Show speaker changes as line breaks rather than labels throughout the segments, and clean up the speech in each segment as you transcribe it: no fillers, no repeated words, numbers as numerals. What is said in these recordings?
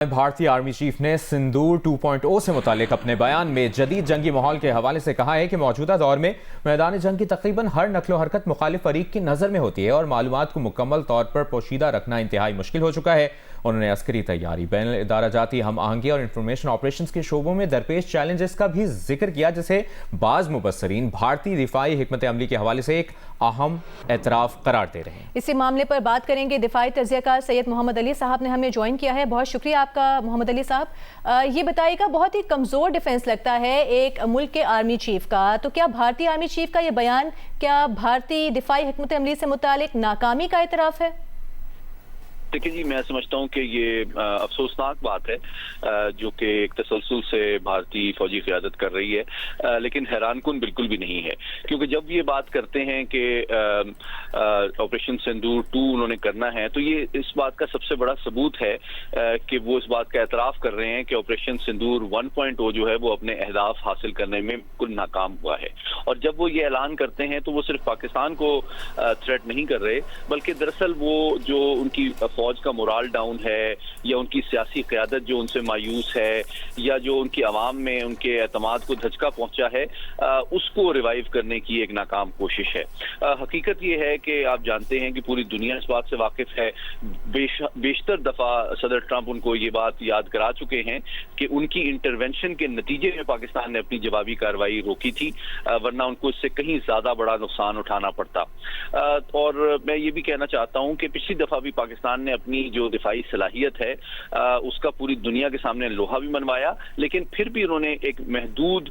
بھارتی army chief نے سندور 2.0 سے متعلق اپنے بیان میں جدید جنگی ماحول کے حوالے سے کہا ہے کہ موجودہ دور میں میدان جنگ کی تقریباً ہر نقل و حرکت مخالف فریق کی نظر میں ہوتی ہے اور معلومات کو مکمل طور پر پوشیدہ رکھنا انتہائی مشکل ہو چکا ہے۔ انہوں نے عسکری تیاری، بین الادارہ جاتی ہم آہنگی اور انفارمیشن آپریشنز کے شعبوں میں درپیش چیلنجز کا بھی ذکر کیا، جسے بعض مبصرین بھارتی دفاعی حکمت عملی کے حوالے سے ایک اہم اعتراف قرار دے رہے ہیں۔
اسی معاملے پر بات کریں گے، دفاعی تجزیہ کار سید محمد علی صاحب نے ہمیں جوائن کیا ہے۔ بہت شکریہ آپ کا محمد علی صاحب۔ یہ بتائیے گا، بہت ہی کمزور ڈیفنس لگتا ہے ایک ملک کے آرمی چیف کا، تو کیا بھارتی آرمی چیف کا یہ بیان کیا بھارتی دفاعی حکمت عملی سے متعلق ناکامی کا اعتراف ہے؟
دیکھیں جی، میں سمجھتا ہوں کہ یہ افسوسناک بات ہے جو کہ ایک تسلسل سے بھارتی فوجی قیادت کر رہی ہے، لیکن حیران کن بالکل بھی نہیں ہے، کیونکہ جب یہ بات کرتے ہیں کہ آپریشن سندور 2 انہوں نے کرنا ہے، تو یہ اس بات کا سب سے بڑا ثبوت ہے کہ وہ اس بات کا اعتراف کر رہے ہیں کہ آپریشن سندور 1.0 جو ہے وہ اپنے اہداف حاصل کرنے میں بالکل ناکام ہوا ہے۔ اور جب وہ یہ اعلان کرتے ہیں تو وہ صرف پاکستان کو تھریٹ نہیں کر رہے، بلکہ دراصل وہ جو ان کی فوج کا مورال ڈاؤن ہے، یا ان کی سیاسی قیادت جو ان سے مایوس ہے، یا جو ان کی عوام میں ان کے اعتماد کو دھچکا پہنچا ہے، اس کو ریوائیو کرنے کی ایک ناکام کوشش ہے۔ حقیقت یہ ہے کہ آپ جانتے ہیں کہ پوری دنیا اس بات سے واقف ہے، بیشتر دفعہ صدر ٹرمپ ان کو یہ بات یاد کرا چکے ہیں کہ ان کی انٹرونشن کے نتیجے میں پاکستان نے اپنی جوابی کارروائی روکی تھی، ورنہ ان کو اس سے کہیں زیادہ بڑا نقصان اٹھانا پڑتا۔ اور میں یہ بھی کہنا چاہتا ہوں کہ پچھلی دفعہ بھی پاکستان نے اپنی جو دفاعی صلاحیت ہے اس کا پوری دنیا کے سامنے لوہا بھی منوایا، لیکن پھر بھی انہوں نے ایک محدود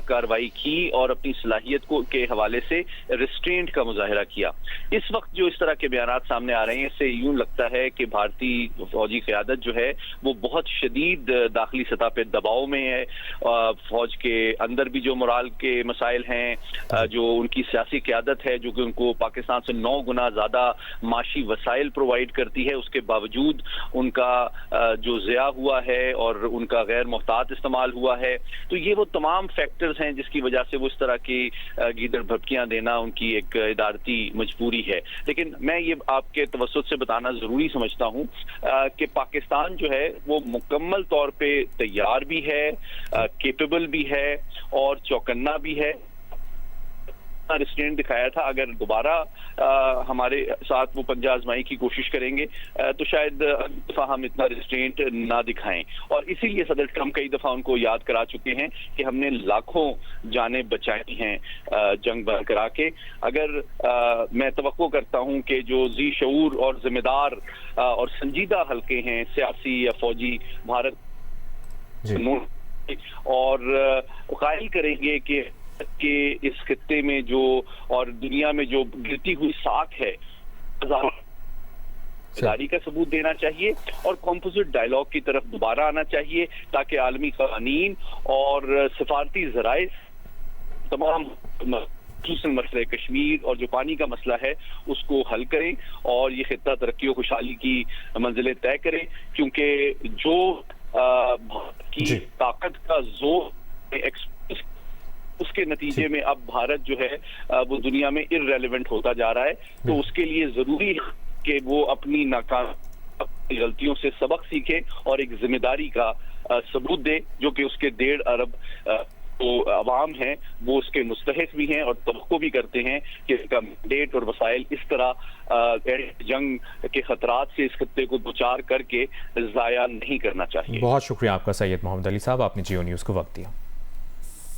کارروائی کی اور اپنی صلاحیت کو کے حوالے سے ریسٹرینٹ کا مظاہرہ کیا۔ اس وقت جو اس طرح کے بیانات سامنے آ رہے ہیں، اس سے یوں لگتا ہے کہ بھارتی فوجی قیادت جو ہے وہ بہت شدید داخلی سطح پہ دباؤ میں ہے۔ فوج کے اندر بھی جو مورال کے مسائل ہیں، جو ان کی سیاسی قیادت ہے جو کہ ان کو پاکستان سے 9 گنا زیادہ معاشی وسائل پرووائڈ کرتی ہے، اس کے باوجود ان کا جو ضیاع ہوا ہے اور ان کا غیر محتاط استعمال ہوا ہے، تو یہ وہ تمام فیکٹرز ہیں جس کی وجہ سے وہ اس طرح کی گیدڑ بھبکیاں دینا ان کی ایک ادارتی مجبوری ہے۔ لیکن میں یہ آپ کے توسط سے بتانا ضروری سمجھتا ہوں کہ پاکستان جو ہے وہ مکمل طور پہ تیار بھی ہے، کیپیبل بھی ہے اور چوکنا بھی ہے۔ ریسٹرینٹ دکھایا تھا، اگر دوبارہ ہمارے ساتھ وہ پنجہ آزمائی کی کوشش کریں گے تو شاید دفعہ ہم اتنا ریسٹرینٹ نہ دکھائیں، اور اسی لیے صدر ٹرمپ کئی دفعہ ان کو یاد کرا چکے ہیں کہ ہم نے لاکھوں جانیں بچائی ہیں جنگ برقرار کے۔ اگر میں توقع کرتا ہوں کہ جو ذی شعور اور ذمہ دار اور سنجیدہ حلقے ہیں سیاسی یا فوجی بھارت اور قائل کریں گے کہ اس خطے میں جو اور دنیا میں جو گرتی ہوئی ساکھ ہے داری کا ثبوت دینا چاہیے، اور کمپوزٹ ڈائلاگ کی طرف دوبارہ آنا چاہیے تاکہ عالمی قوانین اور سفارتی ذرائع تمام خصوصاً مسئلہ کشمیر اور جو پانی کا مسئلہ ہے اس کو حل کریں اور یہ خطہ ترقی و خوشحالی کی منزلیں طے کریں، کیونکہ جو کی طاقت کا زور اس کے نتیجے میں اب بھارت جو ہے وہ دنیا میں ارریلیونٹ ہوتا جا رہا ہے۔ تو اس کے لیے ضروری ہے کہ وہ اپنی ناکامی غلطیوں سے سبق سیکھے اور ایک ذمہ داری کا ثبوت دے، جو کہ اس کے 1.5 ارب جو عوام ہیں وہ اس کے مستحق بھی ہیں اور توقع بھی کرتے ہیں کہ اس کا مینڈیٹ اور وسائل اس طرح جنگ کے خطرات سے اس خطے کو دوچار کر کے ضائع نہیں کرنا چاہیے۔
بہت شکریہ آپ کا سید محمد علی صاحب، آپ نے جیو نیوز کو وقت دیا۔